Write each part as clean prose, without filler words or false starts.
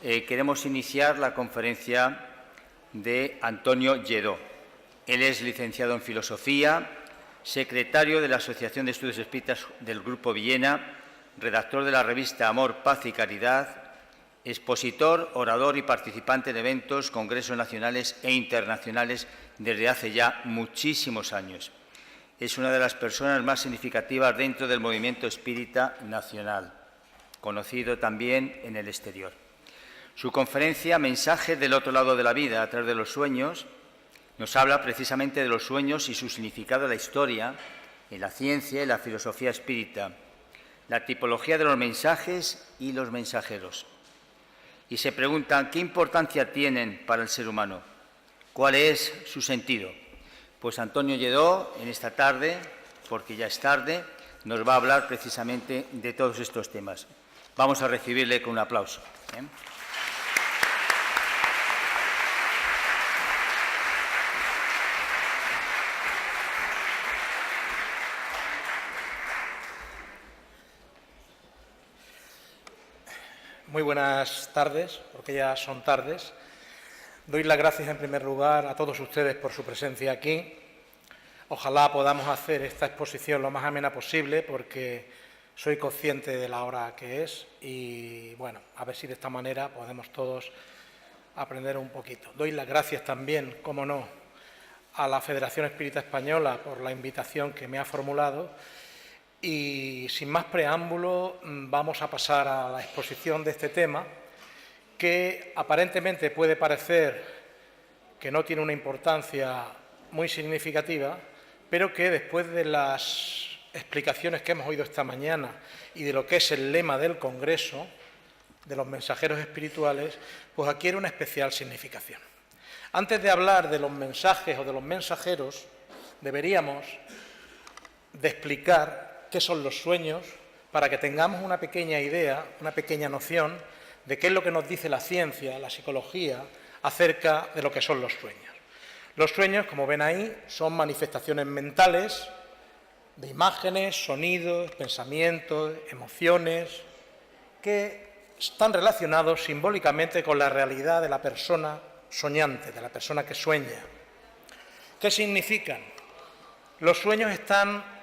queremos iniciar la conferencia de Antonio Lledó. Él es licenciado en Filosofía, secretario de la Asociación de Estudios Espíritas del Grupo Villena, redactor de la revista Amor, Paz y Caridad, expositor, orador y participante en eventos, congresos nacionales e internacionales desde hace ya muchísimos años. Es una de las personas más significativas dentro del movimiento espírita nacional, conocido también en el exterior. Su conferencia, Mensajes del otro lado de la vida a través de los sueños, nos habla precisamente de los sueños y su significado en la historia, en la ciencia y la filosofía espírita, la tipología de los mensajes y los mensajeros. Y se preguntan, ¿qué importancia tienen para el ser humano? ¿Cuál es su sentido? Pues Antonio Lledó, en esta tarde, porque ya es tarde, nos va a hablar precisamente de todos estos temas. Vamos a recibirle con un aplauso. Muy buenas tardes, porque ya son tardes. Doy las gracias en primer lugar a todos ustedes por su presencia aquí. Ojalá podamos hacer esta exposición lo más amena posible, porque soy consciente de la hora que es y, bueno, a ver si de esta manera podemos todos aprender un poquito. Doy las gracias también, cómo no, a la Federación Espírita Española por la invitación que me ha formulado. Y sin más preámbulo, vamos a pasar a la exposición de este tema, que aparentemente puede parecer que no tiene una importancia muy significativa, pero que después de las explicaciones que hemos oído esta mañana y de lo que es el lema del Congreso, de los mensajeros espirituales, pues adquiere una especial significación. Antes de hablar de los mensajes o de los mensajeros, deberíamos de explicar qué son los sueños, para que tengamos una pequeña idea, una pequeña noción de qué es lo que nos dice la ciencia, la psicología, acerca de lo que son los sueños. Los sueños, como ven ahí, son manifestaciones mentales de imágenes, sonidos, pensamientos, emociones, que están relacionados simbólicamente con la realidad de la persona soñante, de la persona que sueña. ¿Qué significan? Los sueños están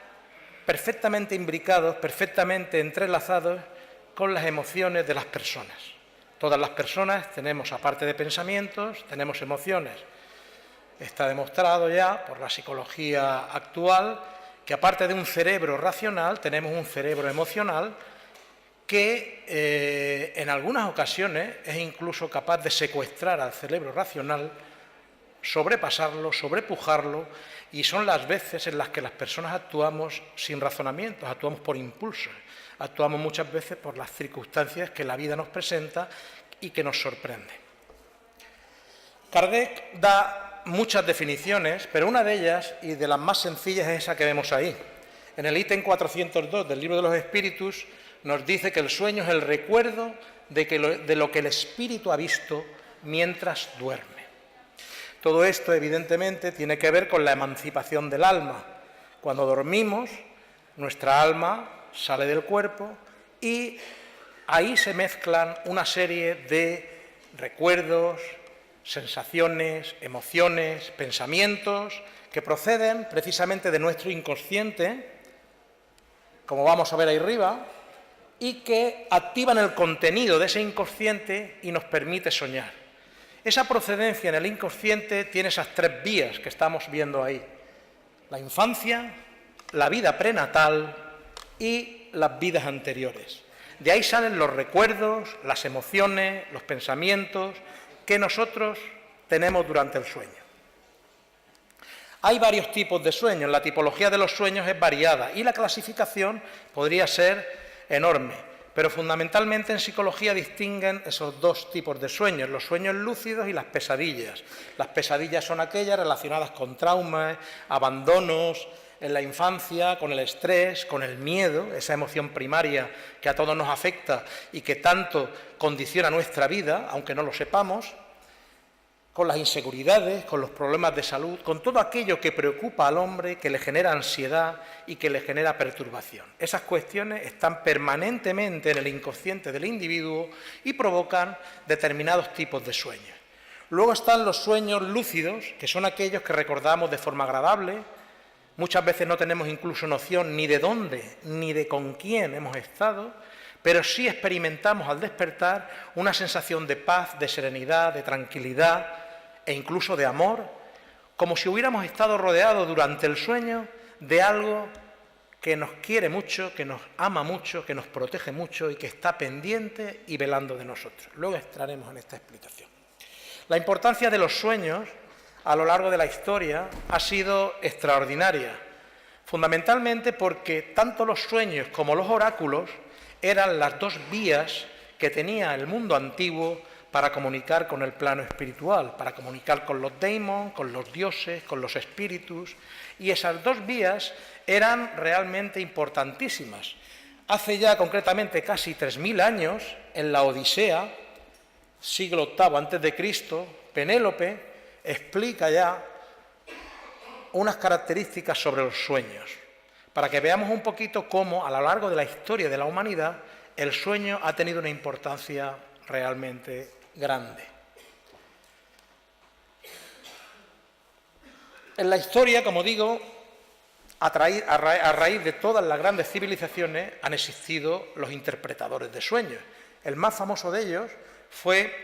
perfectamente imbricados, perfectamente entrelazados con las emociones de las personas. Todas las personas tenemos, aparte de pensamientos, tenemos emociones. Está demostrado ya por la psicología actual que aparte de un cerebro racional, tenemos un cerebro emocional que en algunas ocasiones es incluso capaz de secuestrar al cerebro racional, sobrepasarlo, sobrepujarlo, y son las veces en las que las personas actuamos sin razonamientos, actuamos por impulsos, actuamos muchas veces por las circunstancias que la vida nos presenta y que nos sorprende. Kardec da muchas definiciones, pero una de ellas, y de las más sencillas, es esa que vemos ahí. En el ítem 402 del Libro de los Espíritus nos dice que el sueño es el recuerdo de lo que el espíritu ha visto mientras duerme. Todo esto, evidentemente, tiene que ver con la emancipación del alma. Cuando dormimos, nuestra alma sale del cuerpo y ahí se mezclan una serie de recuerdos, sensaciones, emociones, pensamientos que proceden precisamente de nuestro inconsciente, como vamos a ver ahí arriba, y que activan el contenido de ese inconsciente y nos permite soñar. Esa procedencia en el inconsciente tiene esas tres vías que estamos viendo ahí: la infancia, la vida prenatal y las vidas anteriores. De ahí salen los recuerdos, las emociones, los pensamientos que nosotros tenemos durante el sueño. Hay varios tipos de sueños, la tipología de los sueños es variada y la clasificación podría ser enorme. Pero fundamentalmente en psicología distinguen esos dos tipos de sueños, los sueños lúcidos y las pesadillas. Las pesadillas son aquellas relacionadas con traumas, abandonos en la infancia, con el estrés, con el miedo, esa emoción primaria que a todos nos afecta y que tanto condiciona nuestra vida, aunque no lo sepamos. con las inseguridades, con los problemas de salud, con todo aquello que preocupa al hombre, que le genera ansiedad y que le genera perturbación. Esas cuestiones están permanentemente en el inconsciente del individuo y provocan determinados tipos de sueños. Luego están los sueños lúcidos, que son aquellos que recordamos de forma agradable. Muchas veces no tenemos incluso noción ni de dónde ni de con quién hemos estado, pero sí experimentamos al despertar una sensación de paz, de serenidad, de tranquilidad e incluso de amor, como si hubiéramos estado rodeados durante el sueño de algo que nos quiere mucho, que nos ama mucho, que nos protege mucho y que está pendiente y velando de nosotros. Luego entraremos en esta explicación. La importancia de los sueños a lo largo de la historia ha sido extraordinaria, fundamentalmente porque tanto los sueños como los oráculos eran las dos vías que tenía el mundo antiguo para comunicar con el plano espiritual, para comunicar con los daimons, con los dioses, con los espíritus, y esas dos vías eran realmente importantísimas. Hace ya concretamente casi 3000 años, en la Odisea, siglo VIII a.C., Penélope explica ya unas características sobre los sueños, para que veamos un poquito cómo a lo largo de la historia de la humanidad el sueño ha tenido una importancia realmente grande. En la historia, como digo, a raíz de todas las grandes civilizaciones han existido los interpretadores de sueños. El más famoso de ellos fue,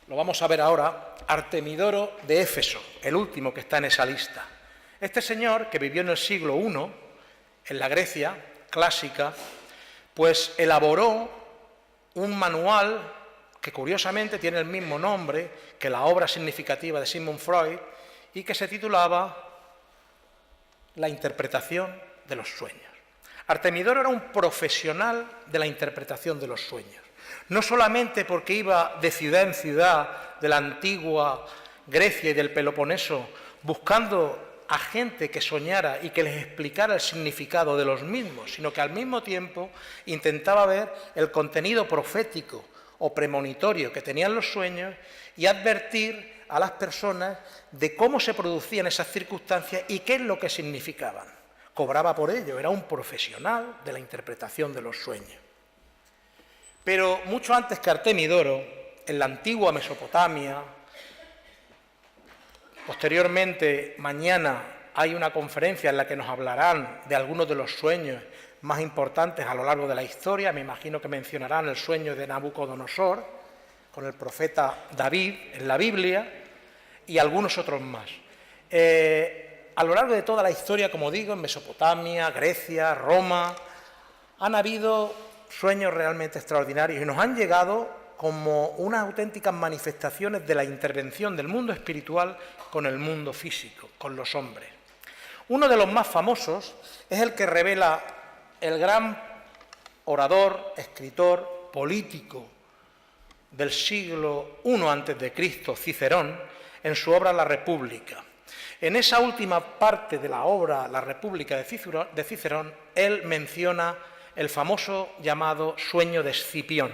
lo vamos a ver ahora, Artemidoro de Éfeso, el último que está en esa lista. Este señor, que vivió en el siglo I, en la Grecia clásica, pues elaboró un manual que curiosamente tiene el mismo nombre que la obra significativa de Sigmund Freud y que se titulaba La interpretación de los sueños. Artemidoro era un profesional de la interpretación de los sueños, no solamente porque iba de ciudad en ciudad de la antigua Grecia y del Peloponeso buscando a gente que soñara y que les explicara el significado de los mismos, sino que al mismo tiempo intentaba ver el contenido profético o premonitorio que tenían los sueños y advertir a las personas de cómo se producían esas circunstancias y qué es lo que significaban. Cobraba por ello, era un profesional de la interpretación de los sueños. Pero mucho antes que Artemidoro, en la antigua Mesopotamia, posteriormente mañana hay una conferencia en la que nos hablarán de algunos de los sueños más importantes a lo largo de la historia. Me imagino que mencionarán el sueño de Nabucodonosor con el profeta David en la Biblia y algunos otros más. A lo largo de toda la historia, como digo, en Mesopotamia, Grecia, Roma, han habido sueños realmente extraordinarios y nos han llegado como unas auténticas manifestaciones de la intervención del mundo espiritual con el mundo físico, con los hombres. Uno de los más famosos es el que revela el gran orador, escritor, político del siglo I a.C., Cicerón, en su obra La República. En esa última parte de la obra La República de Cicerón, él menciona el famoso llamado sueño de Escipión.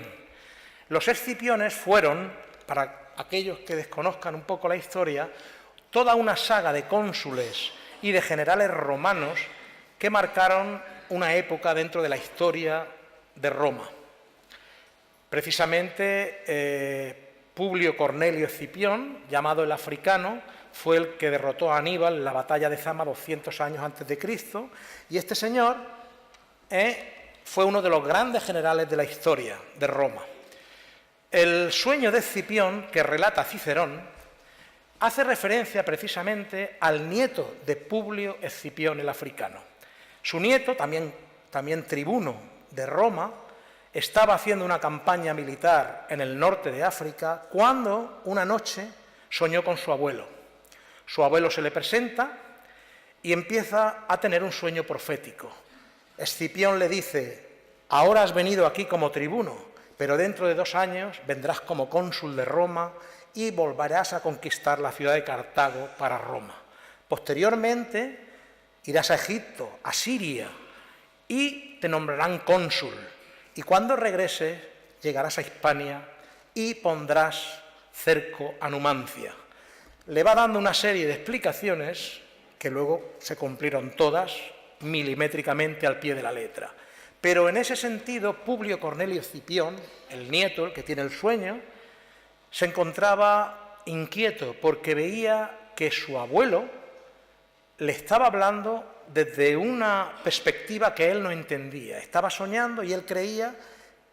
Los Escipiones fueron, para aquellos que desconozcan un poco la historia, toda una saga de cónsules y de generales romanos que marcaron una época dentro de la historia de Roma. Precisamente Publio Cornelio Escipión, llamado el Africano, fue el que derrotó a Aníbal en la batalla de Zama 200 años antes de Cristo, y este señor fue uno de los grandes generales de la historia de Roma. El sueño de Escipión, que relata Cicerón, hace referencia precisamente al nieto de Publio Escipión el Africano. Su nieto, también tribuno de Roma, estaba haciendo una campaña militar en el norte de África cuando una noche soñó con su abuelo. Su abuelo se le presenta y empieza a tener un sueño profético. Escipión le dice: ahora has venido aquí como tribuno, pero dentro de 2 años vendrás como cónsul de Roma y volverás a conquistar la ciudad de Cartago para Roma. Posteriormente irás a Egipto, a Siria, y te nombrarán cónsul. Y cuando regreses llegarás a Hispania y pondrás cerco a Numancia. Le va dando una serie de explicaciones que luego se cumplieron todas milimétricamente al pie de la letra. Pero en ese sentido, Publio Cornelio Escipión, el nieto, el que tiene el sueño, se encontraba inquieto porque veía que su abuelo le estaba hablando desde una perspectiva que él no entendía. Estaba soñando y él creía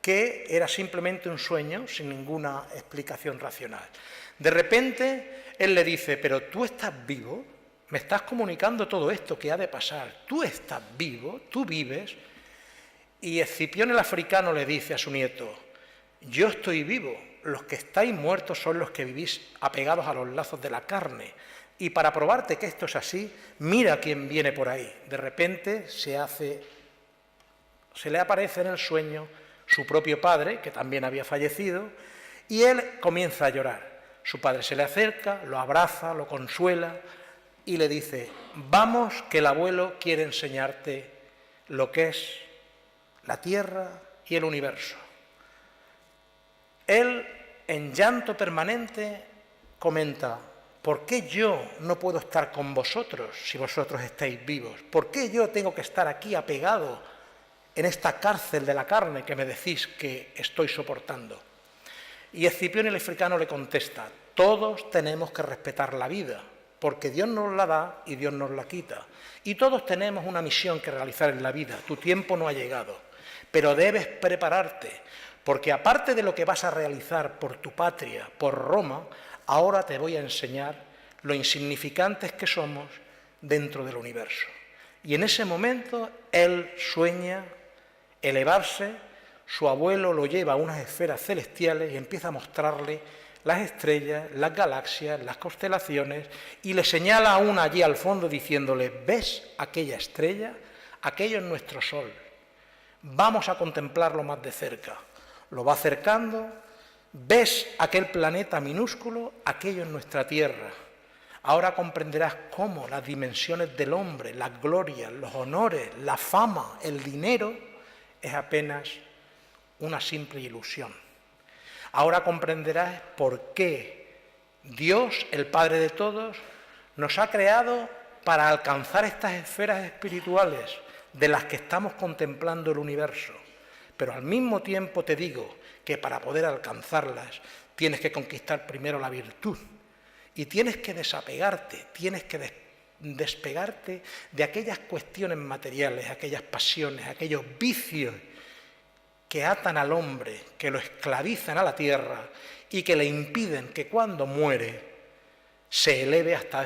que era simplemente un sueño sin ninguna explicación racional. De repente, él le dice, pero tú estás vivo, me estás comunicando todo esto que ha de pasar, tú estás vivo, tú vives. Y Escipión el africano le dice a su nieto, yo estoy vivo, los que estáis muertos son los que vivís apegados a los lazos de la carne. Y para probarte que esto es así, mira quién viene por ahí. De repente se le aparece en el sueño su propio padre, que también había fallecido, y él comienza a llorar. Su padre se le acerca, lo abraza, lo consuela y le dice, vamos que el abuelo quiere enseñarte lo que es la tierra y el universo. Él, en llanto permanente, comenta, ¿por qué yo no puedo estar con vosotros si vosotros estáis vivos? ¿Por qué yo tengo que estar aquí apegado en esta cárcel de la carne que me decís que estoy soportando? Y Escipión el africano le contesta, todos tenemos que respetar la vida, porque Dios nos la da y Dios nos la quita. Y todos tenemos una misión que realizar en la vida, tu tiempo no ha llegado, pero debes prepararte, porque aparte de lo que vas a realizar por tu patria, por Roma, ahora te voy a enseñar lo insignificantes que somos dentro del universo. Y en ese momento él sueña elevarse, su abuelo lo lleva a unas esferas celestiales y empieza a mostrarle las estrellas, las galaxias, las constelaciones, y le señala a una allí al fondo diciéndole, ¿ves aquella estrella? Aquello es nuestro sol. Vamos a contemplarlo más de cerca. Lo va acercando, ¿ves aquel planeta minúsculo? Aquello es nuestra Tierra. Ahora comprenderás cómo las dimensiones del hombre, las glorias, los honores, la fama, el dinero, es apenas una simple ilusión. Ahora comprenderás por qué Dios, el Padre de todos, nos ha creado para alcanzar estas esferas espirituales de las que estamos contemplando el universo. Pero al mismo tiempo te digo que para poder alcanzarlas tienes que conquistar primero la virtud y tienes que desapegarte, tienes que despegarte de aquellas cuestiones materiales, aquellas pasiones, aquellos vicios que atan al hombre, que lo esclavizan a la tierra y que le impiden que cuando muere se eleve hasta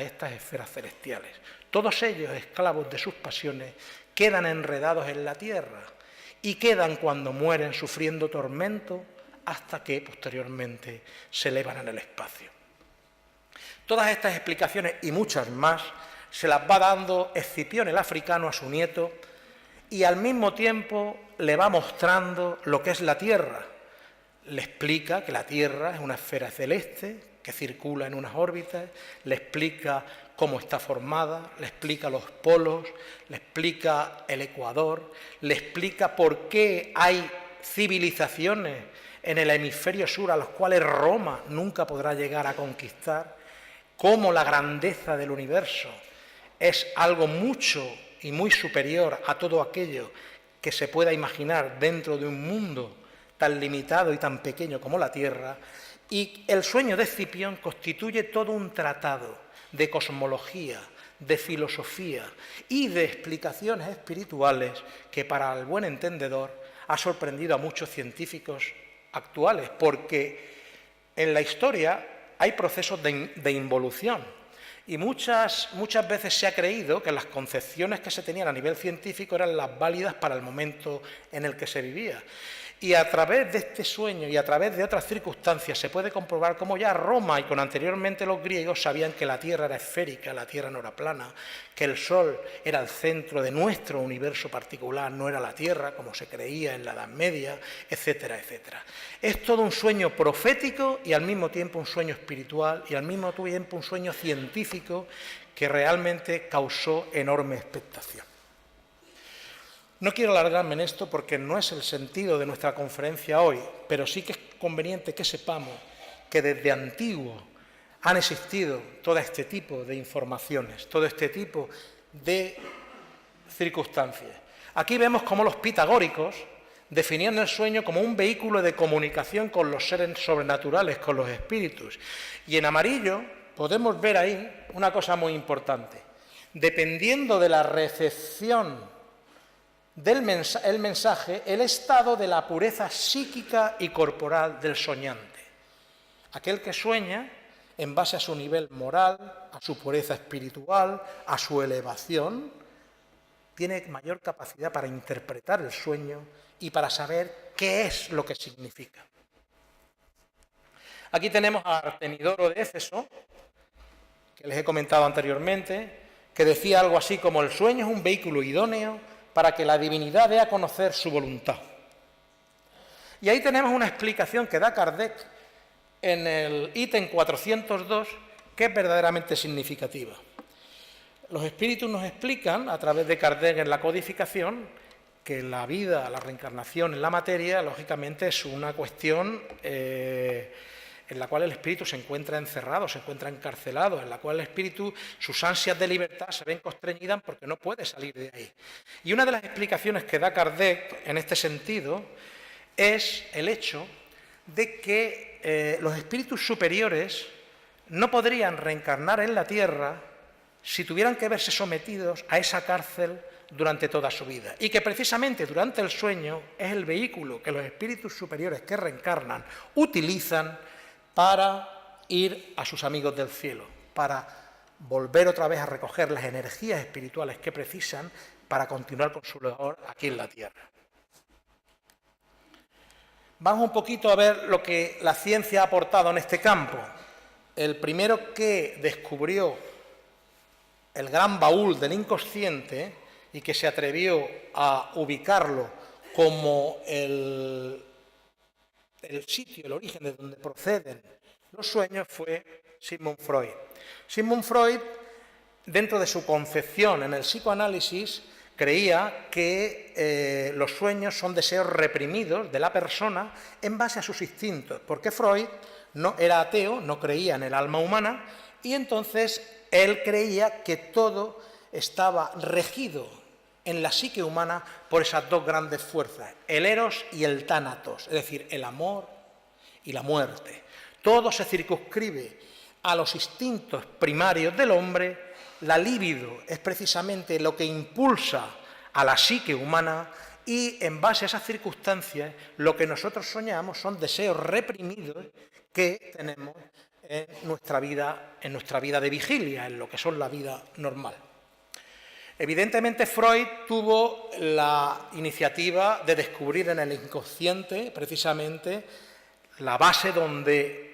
estas esferas celestiales. Todos ellos, esclavos de sus pasiones, quedan enredados en la tierra y quedan cuando mueren sufriendo tormento hasta que posteriormente se elevan en el espacio. Todas estas explicaciones y muchas más se las va dando Escipión el africano a su nieto y al mismo tiempo le va mostrando lo que es la Tierra. Le explica que la Tierra es una esfera celeste que circula en unas órbitas, le explica cómo está formada, le explica los polos, le explica el ecuador, le explica por qué hay civilizaciones en el hemisferio sur a las cuales Roma nunca podrá llegar a conquistar, cómo la grandeza del universo es algo mucho y muy superior a todo aquello que se pueda imaginar dentro de un mundo tan limitado y tan pequeño como la Tierra, y el sueño de Escipión constituye todo un tratado de cosmología, de filosofía y de explicaciones espirituales que para el buen entendedor ha sorprendido a muchos científicos actuales, porque en la historia hay procesos de involución y muchas veces se ha creído que las concepciones que se tenían a nivel científico eran las válidas para el momento en el que se vivía. Y a través de este sueño y a través de otras circunstancias se puede comprobar cómo ya Roma y con anteriormente los griegos sabían que la Tierra era esférica, la Tierra no era plana, que el Sol era el centro de nuestro universo particular, no era la Tierra como se creía en la Edad Media, etcétera, etcétera. Es todo un sueño profético y al mismo tiempo un sueño espiritual y al mismo tiempo un sueño científico que realmente causó enorme expectación. No quiero alargarme en esto porque no es el sentido de nuestra conferencia hoy, pero sí que es conveniente que sepamos que desde antiguo han existido todo este tipo de informaciones, todo este tipo de circunstancias. Aquí vemos cómo los pitagóricos definían el sueño como un vehículo de comunicación con los seres sobrenaturales, con los espíritus. Y en amarillo podemos ver ahí una cosa muy importante. Dependiendo de la recepción del mensaje, el estado de la pureza psíquica y corporal del soñante. Aquel que sueña, en base a su nivel moral, a su pureza espiritual, a su elevación, tiene mayor capacidad para interpretar el sueño y para saber qué es lo que significa. Aquí tenemos a Artemidoro de Éfeso, que les he comentado anteriormente, que decía algo así como: el sueño es un vehículo idóneo para que la divinidad dé a conocer su voluntad. Y ahí tenemos una explicación que da Kardec en el ítem 402, que es verdaderamente significativa. Los espíritus nos explican, a través de Kardec en la codificación, que la vida, la reencarnación en la materia, lógicamente es una cuestión en la cual el espíritu se encuentra encerrado, se encuentra encarcelado, en la cual el espíritu, sus ansias de libertad se ven constreñidas porque no puede salir de ahí. Y una de las explicaciones que da Kardec en este sentido es el hecho de que los espíritus superiores no podrían reencarnar en la tierra si tuvieran que verse sometidos a esa cárcel durante toda su vida, y que precisamente durante el sueño es el vehículo que los espíritus superiores que reencarnan utilizan para ir a sus amigos del cielo, para volver otra vez a recoger las energías espirituales que precisan para continuar con su labor aquí en la tierra. Vamos un poquito a ver lo que la ciencia ha aportado en este campo. El primero que descubrió el gran baúl del inconsciente y que se atrevió a ubicarlo como el sitio, el origen de donde proceden los sueños, fue Sigmund Freud. Sigmund Freud, dentro de su concepción en el psicoanálisis, creía que los sueños son deseos reprimidos de la persona en base a sus instintos, porque Freud no era ateo, no creía en el alma humana, y entonces él creía que todo estaba regido en la psique humana por esas dos grandes fuerzas, el eros y el tánatos, es decir, el amor y la muerte. Todo se circunscribe a los instintos primarios del hombre. La libido es precisamente lo que impulsa a la psique humana, y en base a esas circunstancias lo que nosotros soñamos son deseos reprimidos que tenemos en nuestra vida de vigilia, en lo que son la vida normal. Evidentemente Freud tuvo la iniciativa de descubrir en el inconsciente precisamente la base donde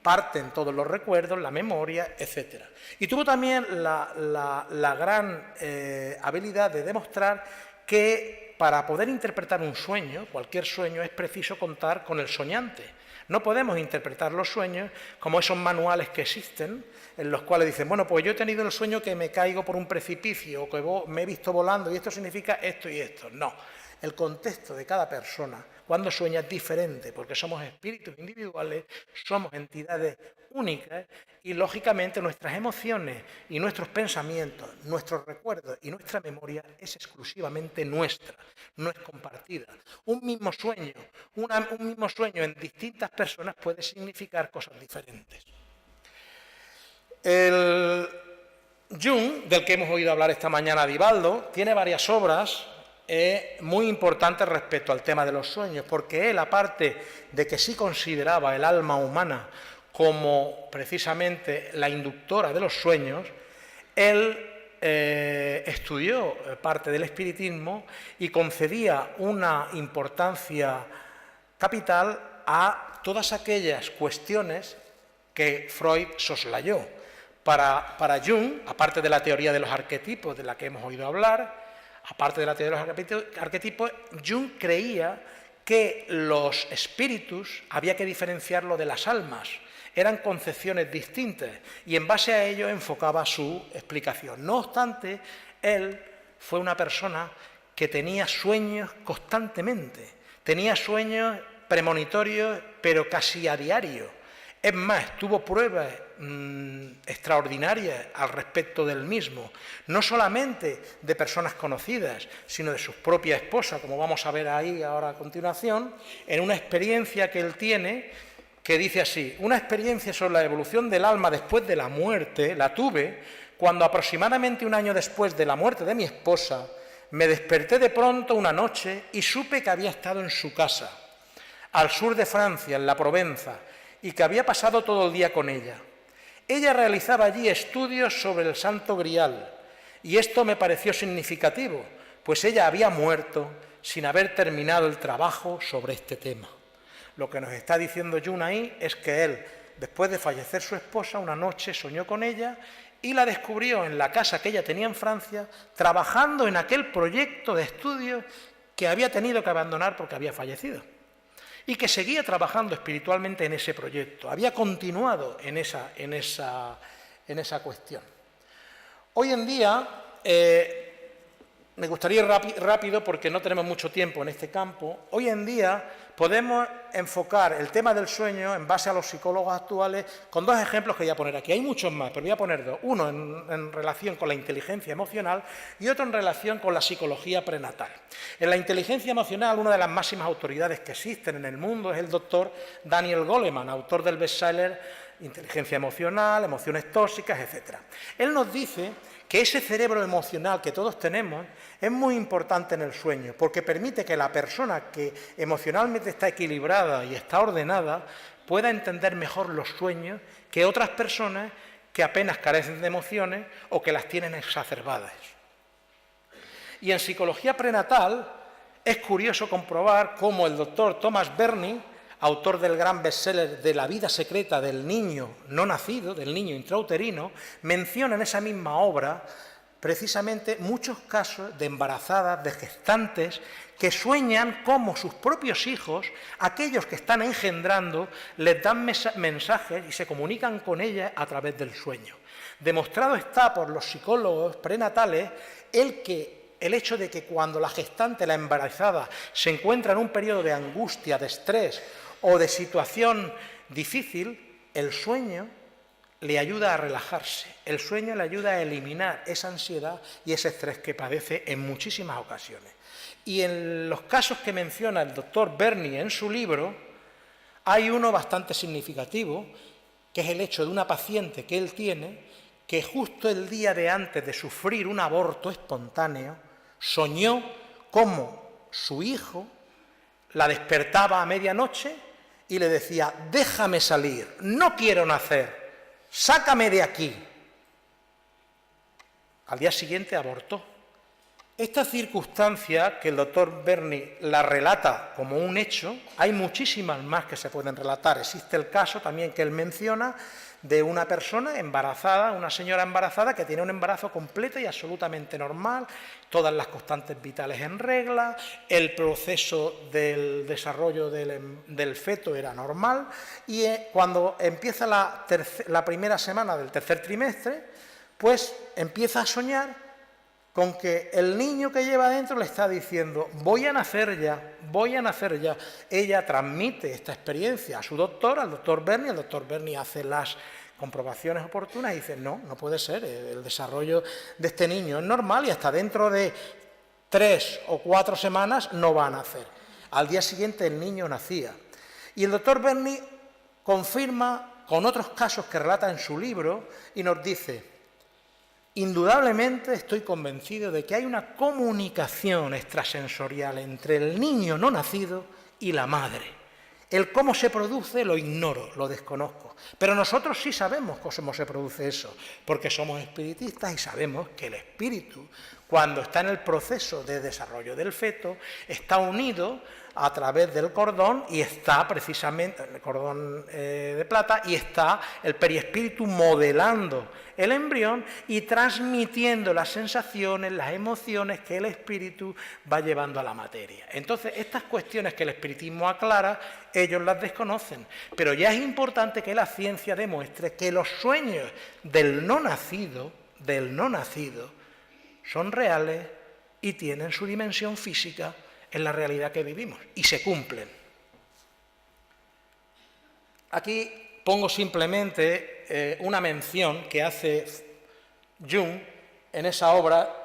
parten todos los recuerdos, la memoria, etc. Y tuvo también la gran habilidad de demostrar que para poder interpretar un sueño, cualquier sueño, es preciso contar con el soñante. No podemos interpretar los sueños como esos manuales que existen, en los cuales dicen, bueno, pues yo he tenido el sueño que me caigo por un precipicio o que me he visto volando y esto significa esto y esto. No, el contexto de cada persona cuando sueña es diferente, porque somos espíritus individuales, somos entidades únicas y, lógicamente, nuestras emociones y nuestros pensamientos, nuestros recuerdos y nuestra memoria es exclusivamente nuestra, no es compartida. Un mismo sueño en distintas personas puede significar cosas diferentes. El Jung, del que hemos oído hablar esta mañana, Divaldo, tiene varias obras muy importantes respecto al tema de los sueños, porque él, aparte de que sí consideraba el alma humana como precisamente la inductora de los sueños, él estudió parte del espiritismo y concedía una importancia capital a todas aquellas cuestiones que Freud soslayó. Para Jung, aparte de la teoría de los arquetipos de la que hemos oído hablar, aparte de la teoría de los arquetipos, Jung creía que los espíritus había que diferenciarlo de las almas. Eran concepciones distintas y en base a ello enfocaba su explicación. No obstante, él fue una persona que tenía sueños constantemente, tenía sueños premonitorios, pero casi a diario. Es más, tuvo pruebas extraordinarias al respecto del mismo, no solamente de personas conocidas, sino de su propia esposa, como vamos a ver ahí ahora a continuación, en una experiencia que él tiene, que dice así: una experiencia sobre la evolución del alma después de la muerte la tuve cuando aproximadamente un año después de la muerte de mi esposa me desperté de pronto una noche y supe que había estado en su casa, al sur de Francia, en la Provenza, y que había pasado todo el día con ella. Ella realizaba allí estudios sobre el Santo Grial, y esto me pareció significativo, pues ella había muerto sin haber terminado el trabajo sobre este tema. Lo que nos está diciendo Jung ahí es que él, después de fallecer su esposa, una noche soñó con ella y la descubrió en la casa que ella tenía en Francia, trabajando en aquel proyecto de estudio que había tenido que abandonar porque había fallecido, y que seguía trabajando espiritualmente en ese proyecto, había continuado en esa cuestión. Hoy en día, me gustaría ir rápido porque no tenemos mucho tiempo en este campo, hoy en día podemos enfocar el tema del sueño en base a los psicólogos actuales con dos ejemplos que voy a poner aquí. Hay muchos más, pero voy a poner dos. Uno en relación con la inteligencia emocional y otro en relación con la psicología prenatal. En la inteligencia emocional, una de las máximas autoridades que existen en el mundo es el doctor Daniel Goleman, autor del bestseller Inteligencia emocional, emociones tóxicas, etc. Él nos dice que ese cerebro emocional que todos tenemos es muy importante en el sueño, porque permite que la persona que emocionalmente está equilibrada y está ordenada pueda entender mejor los sueños que otras personas que apenas carecen de emociones o que las tienen exacerbadas. Y en psicología prenatal es curioso comprobar cómo el doctor Thomas Berney, autor del gran bestseller de La vida secreta del niño no nacido, del niño intrauterino, menciona en esa misma obra precisamente muchos casos de embarazadas, de gestantes, que sueñan cómo sus propios hijos, aquellos que están engendrando, les dan mensajes y se comunican con ellas a través del sueño. Demostrado está por los psicólogos prenatales el hecho de que cuando la gestante, la embarazada, se encuentra en un periodo de angustia, de estrés o de situación difícil, el sueño le ayuda a relajarse, el sueño le ayuda a eliminar esa ansiedad y ese estrés que padece en muchísimas ocasiones. Y en los casos que menciona el doctor Berney en su libro, hay uno bastante significativo, que es el hecho de una paciente que él tiene, que justo el día de antes de sufrir un aborto espontáneo, soñó cómo su hijo la despertaba a medianoche y le decía: déjame salir, no quiero nacer, sácame de aquí. Al día siguiente abortó. Esta circunstancia, que el doctor Berney la relata como un hecho, hay muchísimas más que se pueden relatar. Existe el caso también que él menciona de una persona embarazada, una señora embarazada que tiene un embarazo completo y absolutamente normal, todas las constantes vitales en regla, el proceso del desarrollo del feto era normal, y cuando empieza la primera semana del tercer trimestre, pues empieza a soñar con que el niño que lleva dentro le está diciendo: voy a nacer ya, voy a nacer ya. Ella transmite esta experiencia a su doctor, al doctor Berney. El doctor Berney hace las comprobaciones oportunas y dice: no, no puede ser, el desarrollo de este niño es normal y hasta dentro de 3 o 4 semanas no va a nacer. Al día siguiente el niño nacía. Y el doctor Berney confirma con otros casos que relata en su libro y nos dice: indudablemente estoy convencido de que hay una comunicación extrasensorial entre el niño no nacido y la madre. El cómo se produce lo ignoro, lo desconozco. Pero nosotros sí sabemos cómo se produce eso, porque somos espiritistas y sabemos que el espíritu, cuando está en el proceso de desarrollo del feto, está unido a través del cordón y está precisamente, el cordón de plata, y está el periespíritu modelando el embrión y transmitiendo las sensaciones, las emociones que el espíritu va llevando a la materia. Entonces, estas cuestiones que el espiritismo aclara, ellos las desconocen, pero ya es importante que la ciencia demuestre que los sueños del no nacido, son reales y tienen su dimensión física en la realidad que vivimos y se cumplen. Aquí pongo simplemente una mención que hace Jung en esa obra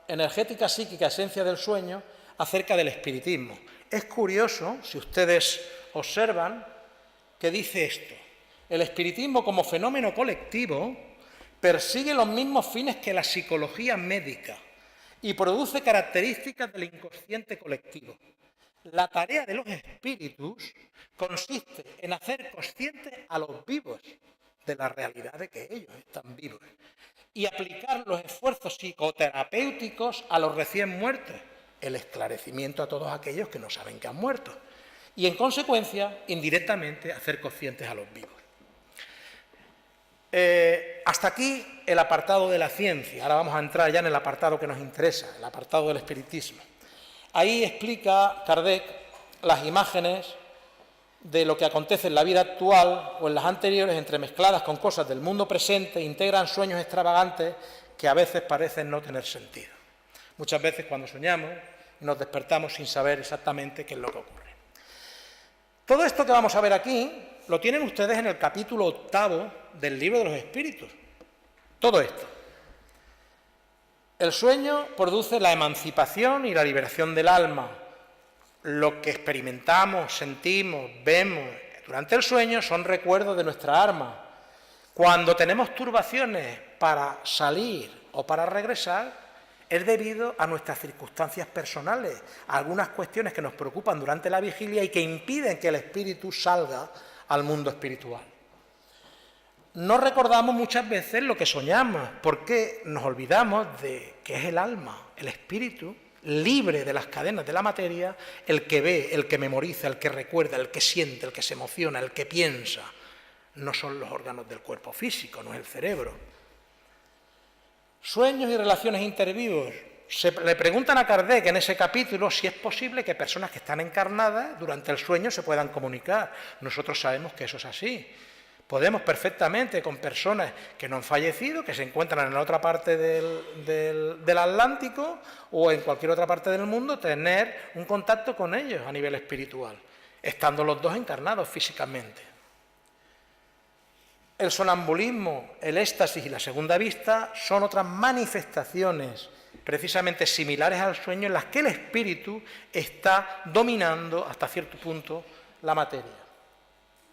Energética psíquica, esencia del sueño, acerca del espiritismo. Es curioso, si ustedes observan, que dice esto: el espiritismo como fenómeno colectivo persigue los mismos fines que la psicología médica y produce características del inconsciente colectivo. La tarea de los espíritus consiste en hacer conscientes a los vivos de la realidad de que ellos están vivos y aplicar los esfuerzos psicoterapéuticos a los recién muertos, el esclarecimiento a todos aquellos que no saben que han muerto y, en consecuencia, indirectamente, hacer conscientes a los vivos. Hasta aquí el apartado de la ciencia. Ahora vamos a entrar ya en el apartado que nos interesa, el apartado del espiritismo. Ahí explica Kardec las imágenes de lo que acontece en la vida actual o en las anteriores, entremezcladas con cosas del mundo presente, integran sueños extravagantes que a veces parecen no tener sentido. Muchas veces cuando soñamos nos despertamos sin saber exactamente qué es lo que ocurre. Todo esto que vamos a ver aquí lo tienen ustedes en el capítulo 8 del Libro de los Espíritus. Todo esto. El sueño produce la emancipación y la liberación del alma. Lo que experimentamos, sentimos, vemos durante el sueño son recuerdos de nuestra alma. Cuando tenemos turbaciones para salir o para regresar, es debido a nuestras circunstancias personales, a algunas cuestiones que nos preocupan durante la vigilia y que impiden que el espíritu salga al mundo espiritual. No recordamos muchas veces lo que soñamos, porque nos olvidamos de que es el alma, el espíritu, libre de las cadenas de la materia, el que ve, el que memoriza, el que recuerda, el que siente, el que se emociona, el que piensa. No son los órganos del cuerpo físico, no es el cerebro. Sueños y relaciones intervivos. Le preguntan a Kardec en ese capítulo si es posible que personas que están encarnadas durante el sueño se puedan comunicar. Nosotros sabemos que eso es así. Podemos perfectamente con personas que no han fallecido, que se encuentran en la otra parte del Atlántico o en cualquier otra parte del mundo, tener un contacto con ellos a nivel espiritual, estando los dos encarnados físicamente. El sonambulismo, el éxtasis y la segunda vista son otras manifestaciones precisamente similares al sueño en las que el espíritu está dominando hasta cierto punto la materia.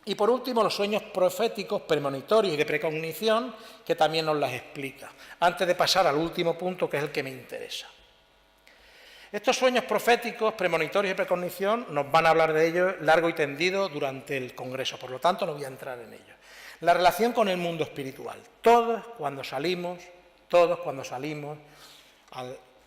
Y por último, los sueños proféticos, premonitorios y de precognición, que también nos las explica, antes de pasar al último punto, que es el que me interesa. Estos sueños proféticos, premonitorios y precognición, nos van a hablar de ellos largo y tendido durante el Congreso, por lo tanto no voy a entrar en ellos. La relación con el mundo espiritual. Todos cuando salimos,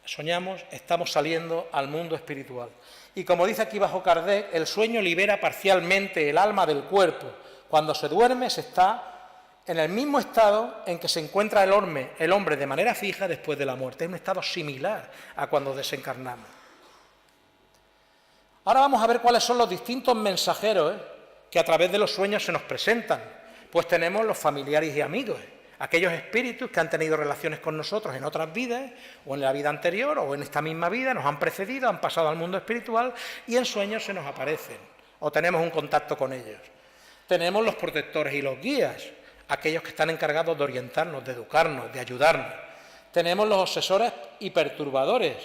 soñamos, estamos saliendo al mundo espiritual. Y como dice aquí bajo Kardec, el sueño libera parcialmente el alma del cuerpo. Cuando se duerme se está en el mismo estado en que se encuentra el hombre de manera fija después de la muerte. Es un estado similar a cuando desencarnamos. Ahora vamos a ver cuáles son los distintos mensajeros que a través de los sueños se nos presentan. Pues tenemos los familiares y amigos, aquellos espíritus que han tenido relaciones con nosotros en otras vidas, o en la vida anterior, o en esta misma vida, nos han precedido, han pasado al mundo espiritual y en sueños se nos aparecen, o tenemos un contacto con ellos. Tenemos los protectores y los guías, aquellos que están encargados de orientarnos, de educarnos, de ayudarnos. Tenemos los obsesores y perturbadores,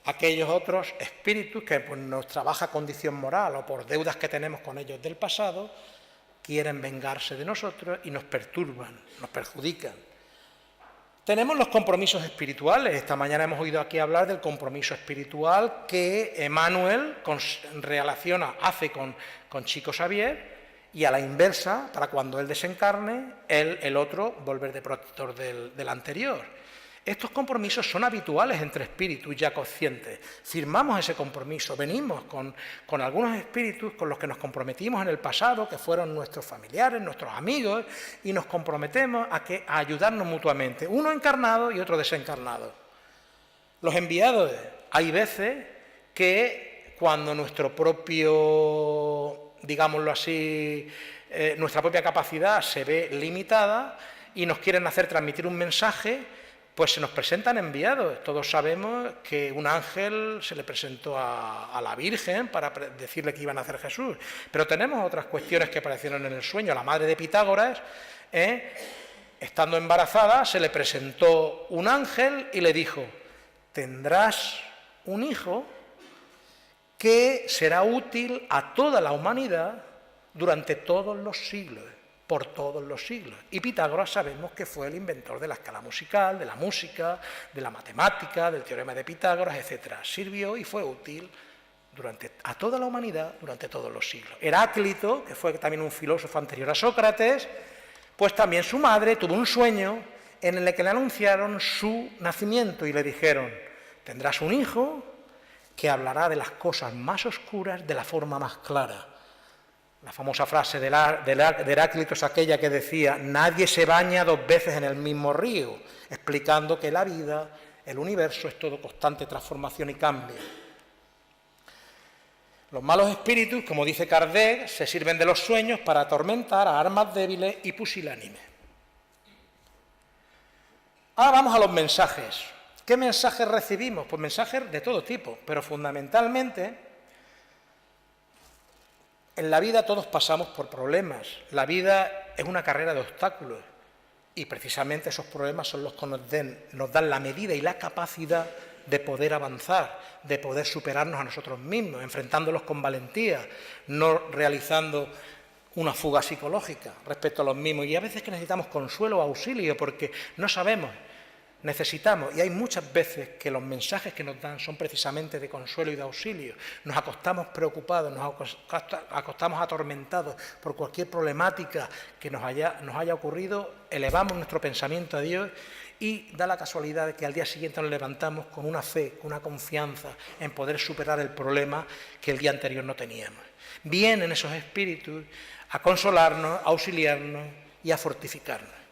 aquellos otros espíritus que por nuestra baja condición moral o por deudas que tenemos con ellos del pasado, quieren vengarse de nosotros y nos perturban, nos perjudican. Tenemos los compromisos espirituales. Esta mañana hemos oído aquí hablar del compromiso espiritual que Emmanuel hace con Chico Xavier, y a la inversa, para cuando él desencarne, el otro volver de protector del anterior. Estos compromisos son habituales entre espíritus ya conscientes. Firmamos ese compromiso, venimos con algunos espíritus con los que nos comprometimos en el pasado, que fueron nuestros familiares, nuestros amigos, y nos comprometemos a ayudarnos mutuamente, uno encarnado y otro desencarnado. Los enviados, hay veces que cuando nuestro propio, digámoslo así, nuestra propia capacidad se ve limitada y nos quieren hacer transmitir un mensaje, Pues se nos presentan enviados. Todos sabemos que un ángel se le presentó a la Virgen para decirle que iba a nacer Jesús. Pero tenemos otras cuestiones que aparecieron en el sueño. La madre de Pitágoras, estando embarazada, se le presentó un ángel y le dijo: tendrás un hijo que será útil a toda la humanidad durante todos los siglos. Por todos los siglos. Y Pitágoras sabemos que fue el inventor de la escala musical, de la música, de la matemática, del teorema de Pitágoras, etc. Sirvió y fue útil a toda la humanidad durante todos los siglos. Heráclito, que fue también un filósofo anterior a Sócrates, pues también su madre tuvo un sueño en el que le anunciaron su nacimiento y le dijeron: tendrás un hijo que hablará de las cosas más oscuras de la forma más clara. La famosa frase de Heráclito es aquella que decía: nadie se baña 2 veces en el mismo río, explicando que la vida, el universo, es todo constante transformación y cambio. Los malos espíritus, como dice Kardec, se sirven de los sueños para atormentar a almas débiles y pusilánimes. Ahora vamos a los mensajes. ¿Qué mensajes recibimos? Pues mensajes de todo tipo, pero fundamentalmente en la vida todos pasamos por problemas. La vida es una carrera de obstáculos y precisamente esos problemas son los que nos dan la medida y la capacidad de poder avanzar, de poder superarnos a nosotros mismos, enfrentándolos con valentía, no realizando una fuga psicológica respecto a los mismos. Y a veces que necesitamos consuelo o auxilio porque no sabemos, necesitamos, y hay muchas veces que los mensajes que nos dan son precisamente de consuelo y de auxilio. Nos acostamos preocupados, nos acostamos atormentados por cualquier problemática que nos haya ocurrido, elevamos nuestro pensamiento a Dios y da la casualidad de que al día siguiente nos levantamos con una fe, con una confianza en poder superar el problema que el día anterior no teníamos. Vienen esos espíritus a consolarnos, a auxiliarnos y a fortificarnos.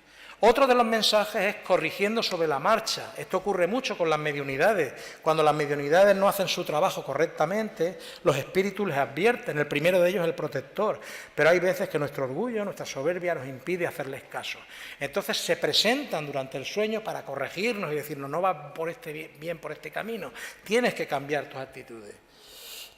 Otro de los mensajes es corrigiendo sobre la marcha. Esto ocurre mucho con las mediunidades. Cuando las mediunidades no hacen su trabajo correctamente, los espíritus les advierten. El primero de ellos es el protector. Pero hay veces que nuestro orgullo, nuestra soberbia nos impide hacerles caso. Entonces se presentan durante el sueño para corregirnos y decirnos: no vas bien por este camino, tienes que cambiar tus actitudes.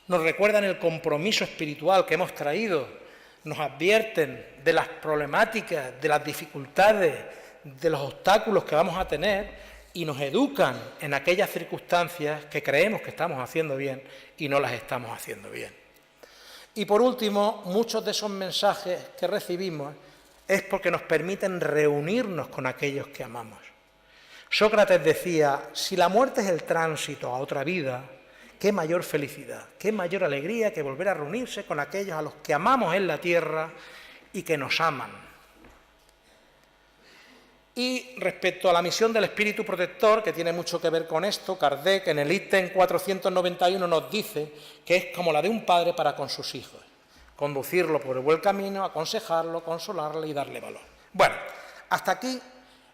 Nos recuerdan el compromiso espiritual que hemos traído. Nos advierten de las problemáticas, de las dificultades, de los obstáculos que vamos a tener y nos educan en aquellas circunstancias que creemos que estamos haciendo bien y no las estamos haciendo bien. Y por último, muchos de esos mensajes que recibimos es porque nos permiten reunirnos con aquellos que amamos. Sócrates decía: si la muerte es el tránsito a otra vida, qué mayor felicidad, qué mayor alegría que volver a reunirse con aquellos a los que amamos en la tierra y que nos aman. Y respecto a la misión del espíritu protector, que tiene mucho que ver con esto, Kardec en el ítem 491 nos dice que es como la de un padre para con sus hijos: conducirlo por el buen camino, aconsejarlo, consolarle y darle valor. Bueno, hasta aquí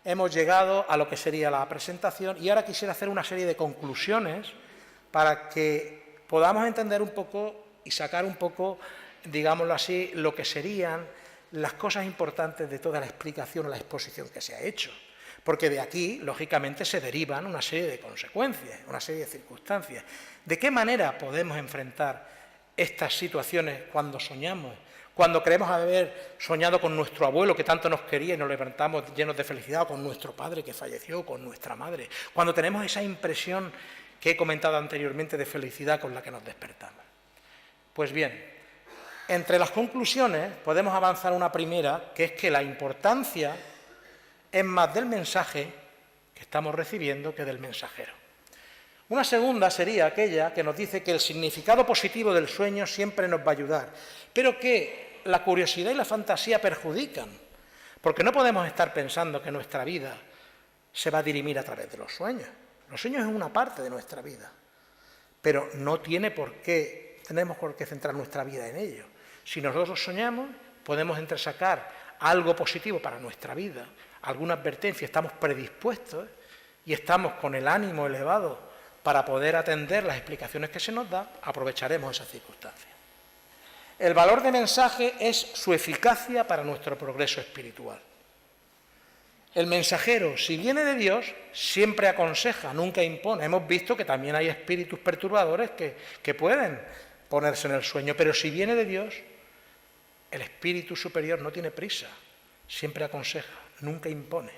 hemos llegado a lo que sería la presentación y ahora quisiera hacer una serie de conclusiones para que podamos entender un poco y sacar un poco, digámoslo así, lo que serían las cosas importantes de toda la explicación o la exposición que se ha hecho. Porque de aquí, lógicamente, se derivan una serie de consecuencias, una serie de circunstancias. ¿De qué manera podemos enfrentar estas situaciones cuando soñamos? Cuando creemos haber soñado con nuestro abuelo que tanto nos quería y nos levantamos llenos de felicidad, o con nuestro padre que falleció, o con nuestra madre. Cuando tenemos esa impresión que he comentado anteriormente de felicidad con la que nos despertamos. Pues bien, entre las conclusiones podemos avanzar una primera, que es que la importancia es más del mensaje que estamos recibiendo que del mensajero. Una segunda sería aquella que nos dice que el significado positivo del sueño siempre nos va a ayudar, pero que la curiosidad y la fantasía perjudican, porque no podemos estar pensando que nuestra vida se va a dirimir a través de los sueños. Los sueños es una parte de nuestra vida, pero no tenemos por qué centrar nuestra vida en ello. Si nosotros soñamos, podemos entresacar algo positivo para nuestra vida, alguna advertencia, estamos predispuestos y estamos con el ánimo elevado para poder atender las explicaciones que se nos da, aprovecharemos esas circunstancias. El valor de mensaje es su eficacia para nuestro progreso espiritual. El mensajero, si viene de Dios, siempre aconseja, nunca impone. Hemos visto que también hay espíritus perturbadores que pueden ponerse en el sueño, pero si viene de Dios, el espíritu superior no tiene prisa, siempre aconseja, nunca impone.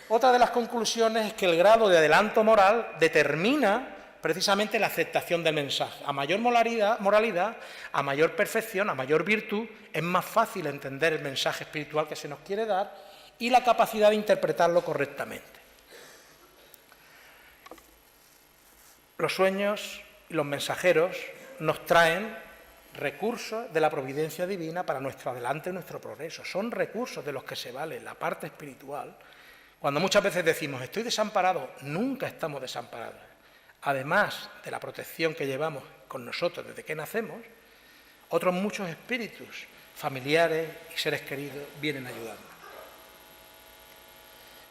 Otra de las conclusiones es que el grado de adelanto moral determina precisamente la aceptación del mensaje. A mayor moralidad, a mayor perfección, a mayor virtud, es más fácil entender el mensaje espiritual que se nos quiere dar y la capacidad de interpretarlo correctamente. Los sueños y los mensajeros nos traen recursos de la providencia divina para nuestro adelante y nuestro progreso. Son recursos de los que se vale la parte espiritual. Cuando muchas veces decimos, estoy desamparado, nunca estamos desamparados. Además de la protección que llevamos con nosotros desde que nacemos, otros muchos espíritus familiares y seres queridos vienen a ayudarnos.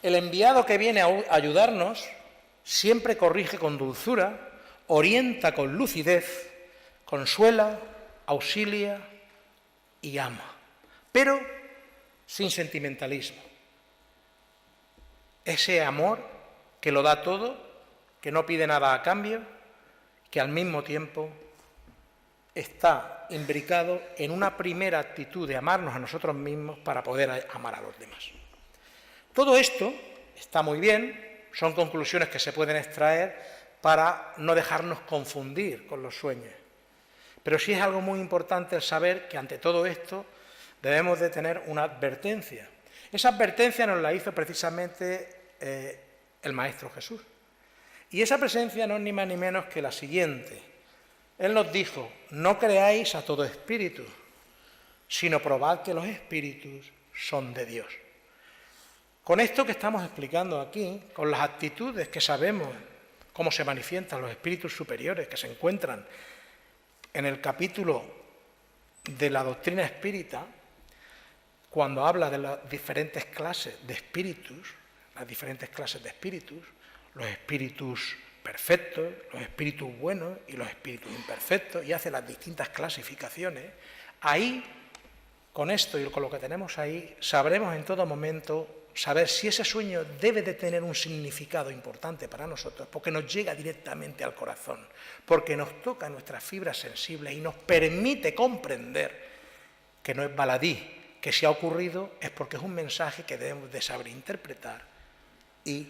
El enviado que viene a ayudarnos siempre corrige con dulzura, orienta con lucidez, consuela, auxilia y ama, pero sin sentimentalismo. Ese amor que lo da todo, que no pide nada a cambio, que al mismo tiempo está imbricado en una primera actitud de amarnos a nosotros mismos para poder amar a los demás. Todo esto está muy bien, son conclusiones que se pueden extraer para no dejarnos confundir con los sueños. Pero sí es algo muy importante el saber que ante todo esto debemos de tener una advertencia. Esa advertencia nos la hizo precisamente el Maestro Jesús. Y esa presencia no es ni más ni menos que la siguiente. Él nos dijo, no creáis a todo espíritu, sino probad que los espíritus son de Dios. Con esto que estamos explicando aquí, con las actitudes que sabemos cómo se manifiestan los espíritus superiores que se encuentran en el capítulo de la doctrina espírita, cuando habla de las diferentes clases de espíritus, los espíritus perfectos, los espíritus buenos y los espíritus imperfectos, y hace las distintas clasificaciones, ahí, con esto y con lo que tenemos ahí, sabremos en todo momento saber si ese sueño debe de tener un significado importante para nosotros, porque nos llega directamente al corazón, porque nos toca nuestras fibras sensibles y nos permite comprender que no es baladí, que si ha ocurrido es porque es un mensaje que debemos de saber interpretar y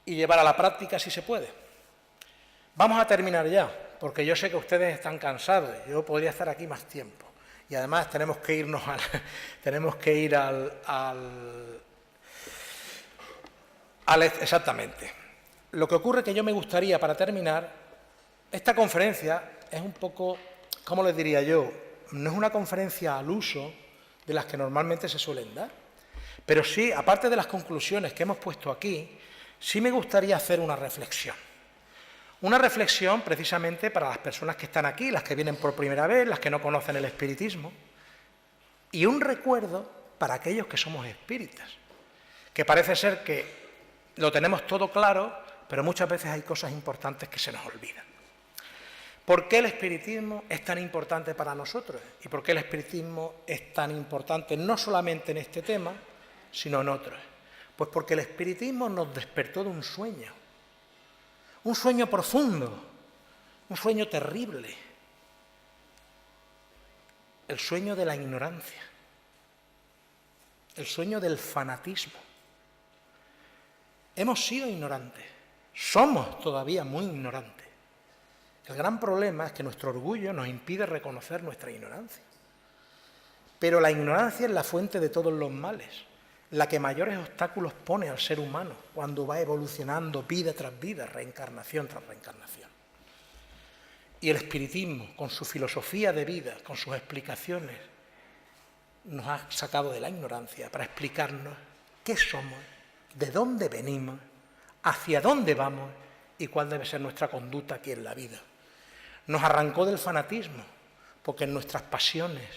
llevar a la práctica si se puede. Vamos a terminar ya, porque yo sé que ustedes están cansados, yo podría estar aquí más tiempo. Y además tenemos que irnos exactamente. Lo que ocurre que yo me gustaría, para terminar, esta conferencia es un poco, ¿cómo les diría yo? No es una conferencia al uso de las que normalmente se suelen dar, pero sí, aparte de las conclusiones que hemos puesto aquí, sí me gustaría hacer una reflexión. Una reflexión precisamente para las personas que están aquí, las que vienen por primera vez, las que no conocen el espiritismo, y un recuerdo para aquellos que somos espíritas, que parece ser que lo tenemos todo claro, pero muchas veces hay cosas importantes que se nos olvidan. ¿Por qué el espiritismo es tan importante para nosotros? ¿Y por qué el espiritismo es tan importante no solamente en este tema, sino en otros? Pues porque el espiritismo nos despertó de un sueño profundo, un sueño terrible, el sueño de la ignorancia, el sueño del fanatismo. Hemos sido ignorantes, somos todavía muy ignorantes. El gran problema es que nuestro orgullo nos impide reconocer nuestra ignorancia. Pero la ignorancia es la fuente de todos los males, la que mayores obstáculos pone al ser humano cuando va evolucionando vida tras vida, reencarnación tras reencarnación. Y el espiritismo, con su filosofía de vida, con sus explicaciones, nos ha sacado de la ignorancia para explicarnos qué somos, de dónde venimos, hacia dónde vamos y cuál debe ser nuestra conducta aquí en la vida. Nos arrancó del fanatismo, porque en nuestras pasiones,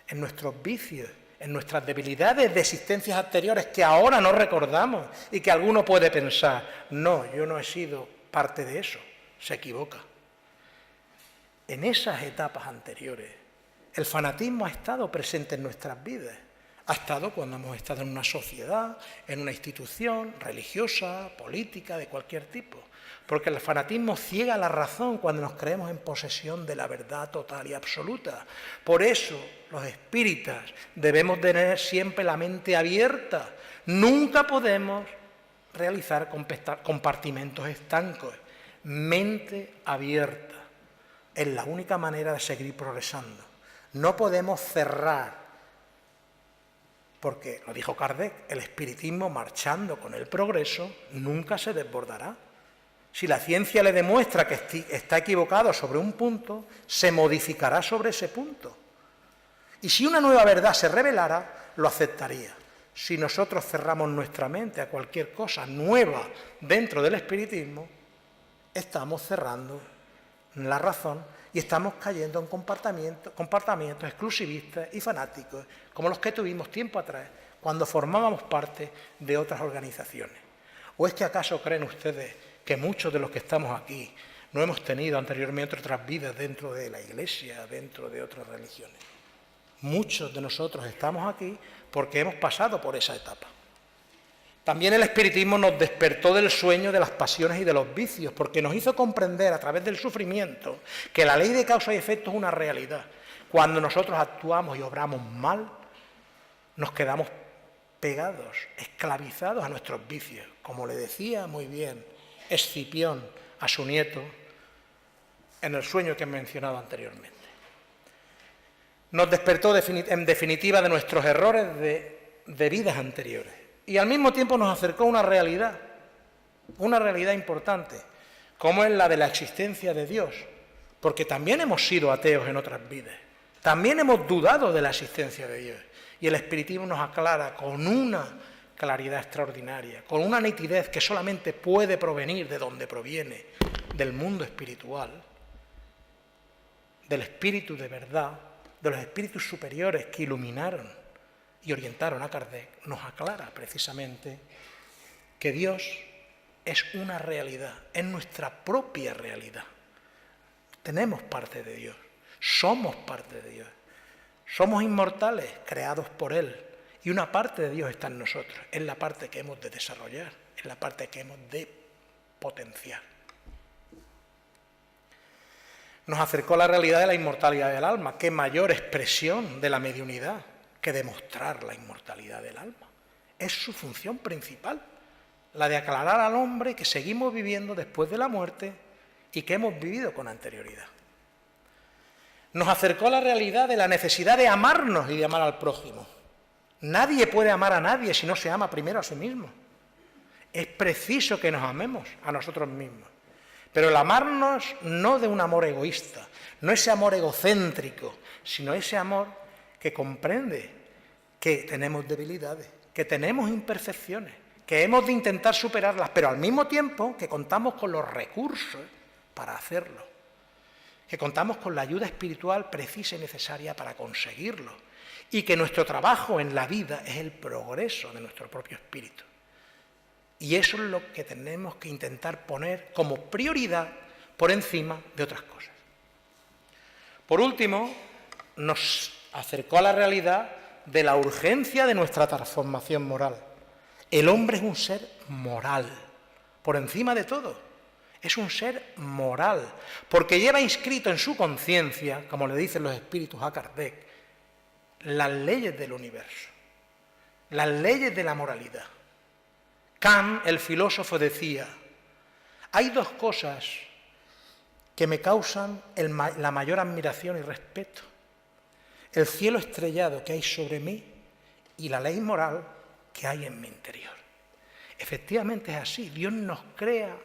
en nuestros vicios, en nuestras debilidades de existencias anteriores que ahora no recordamos y que alguno puede pensar, no, yo no he sido parte de eso, se equivoca. En esas etapas anteriores El fanatismo ha estado presente en nuestras vidas. Ha estado cuando hemos estado en una sociedad, en una institución religiosa, política, de cualquier tipo. Porque el fanatismo ciega la razón cuando nos creemos en posesión de la verdad total y absoluta. Por eso los espíritas debemos tener siempre la mente abierta. Nunca podemos realizar compartimentos estancos. Mente abierta es la única manera de seguir progresando. No podemos cerrar. Porque, lo dijo Kardec, el espiritismo marchando con el progreso nunca se desbordará. Si la ciencia le demuestra que está equivocado sobre un punto, se modificará sobre ese punto. Y si una nueva verdad se revelara, lo aceptaría. Si nosotros cerramos nuestra mente a cualquier cosa nueva dentro del espiritismo, estamos cerrando la razón y estamos cayendo en comportamientos exclusivistas y fanáticos, como los que tuvimos tiempo atrás, cuando formábamos parte de otras organizaciones. ¿O es que acaso creen ustedes que muchos de los que estamos aquí no hemos tenido anteriormente otras vidas dentro de la Iglesia, dentro de otras religiones? Muchos de nosotros estamos aquí porque hemos pasado por esa etapa. También el espiritismo nos despertó del sueño de las pasiones y de los vicios, porque nos hizo comprender a través del sufrimiento que la ley de causa y efecto es una realidad. Cuando nosotros actuamos y obramos mal, nos quedamos pegados, esclavizados a nuestros vicios. Como le decía muy bien Escipión a su nieto en el sueño que he mencionado anteriormente. Nos despertó en definitiva de nuestros errores de vidas anteriores. Y al mismo tiempo nos acercó a una realidad importante, como es la de la existencia de Dios, porque también hemos sido ateos en otras vidas, también hemos dudado de la existencia de Dios, y el espiritismo nos aclara con una claridad extraordinaria, con una nitidez que solamente puede provenir de donde proviene, del mundo espiritual, del espíritu de verdad, de los espíritus superiores que iluminaron y orientaron a Kardec, nos aclara precisamente que Dios es una realidad, es nuestra propia realidad. Tenemos parte de Dios, somos parte de Dios, somos inmortales, creados por Él, y una parte de Dios está en nosotros, es la parte que hemos de desarrollar, es la parte que hemos de potenciar. Nos acercó a la realidad de la inmortalidad del alma. ¿Qué mayor expresión de la mediunidad que demostrar la inmortalidad del alma? Es su función principal, la de aclarar al hombre que seguimos viviendo después de la muerte y que hemos vivido con anterioridad. Nos acercó a la realidad de la necesidad de amarnos y de amar al prójimo. Nadie puede amar a nadie si no se ama primero a sí mismo. Es preciso que nos amemos a nosotros mismos. Pero el amarnos no de un amor egoísta, no ese amor egocéntrico, sino ese amor que comprende que tenemos debilidades, que tenemos imperfecciones, que hemos de intentar superarlas, pero al mismo tiempo que contamos con los recursos para hacerlo, que contamos con la ayuda espiritual precisa y necesaria para conseguirlo, y que nuestro trabajo en la vida es el progreso de nuestro propio espíritu. Y eso es lo que tenemos que intentar poner como prioridad por encima de otras cosas. Por último, nos acercó a la realidad de la urgencia de nuestra transformación moral. El hombre es un ser moral, por encima de todo. Es un ser moral, porque lleva inscrito en su conciencia, como le dicen los espíritus a Kardec, las leyes del universo, las leyes de la moralidad. Kant, el filósofo, decía: hay dos cosas que me causan la mayor admiración y respeto: el cielo estrellado que hay sobre mí y la ley moral que hay en mi interior. Efectivamente es así. Dios nos crea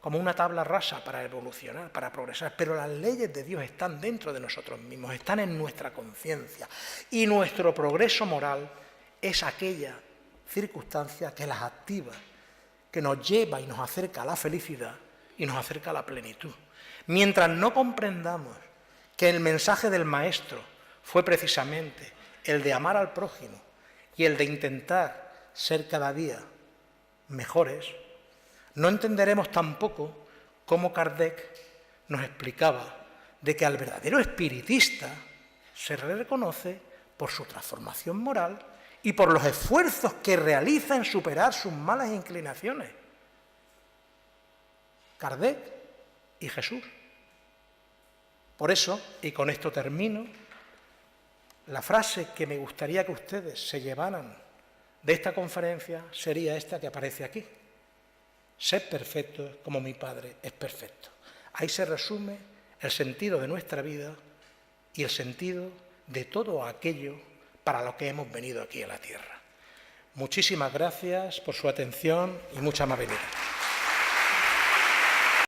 como una tabla rasa para evolucionar, para progresar, pero las leyes de Dios están dentro de nosotros mismos, están en nuestra conciencia, y nuestro progreso moral es aquella circunstancia que las activa, que nos lleva y nos acerca a la felicidad y nos acerca a la plenitud. Mientras no comprendamos que el mensaje del Maestro fue precisamente el de amar al prójimo y el de intentar ser cada día mejores, no entenderemos tampoco cómo Kardec nos explicaba de que al verdadero espiritista se le reconoce por su transformación moral y por los esfuerzos que realiza en superar sus malas inclinaciones. Kardec y Jesús. Por eso, y con esto termino, la frase que me gustaría que ustedes se llevaran de esta conferencia sería esta que aparece aquí. Sed perfectos como mi Padre es perfecto. Ahí se resume el sentido de nuestra vida y el sentido de todo aquello para lo que hemos venido aquí a la tierra. Muchísimas gracias por su atención y mucha amabilidad.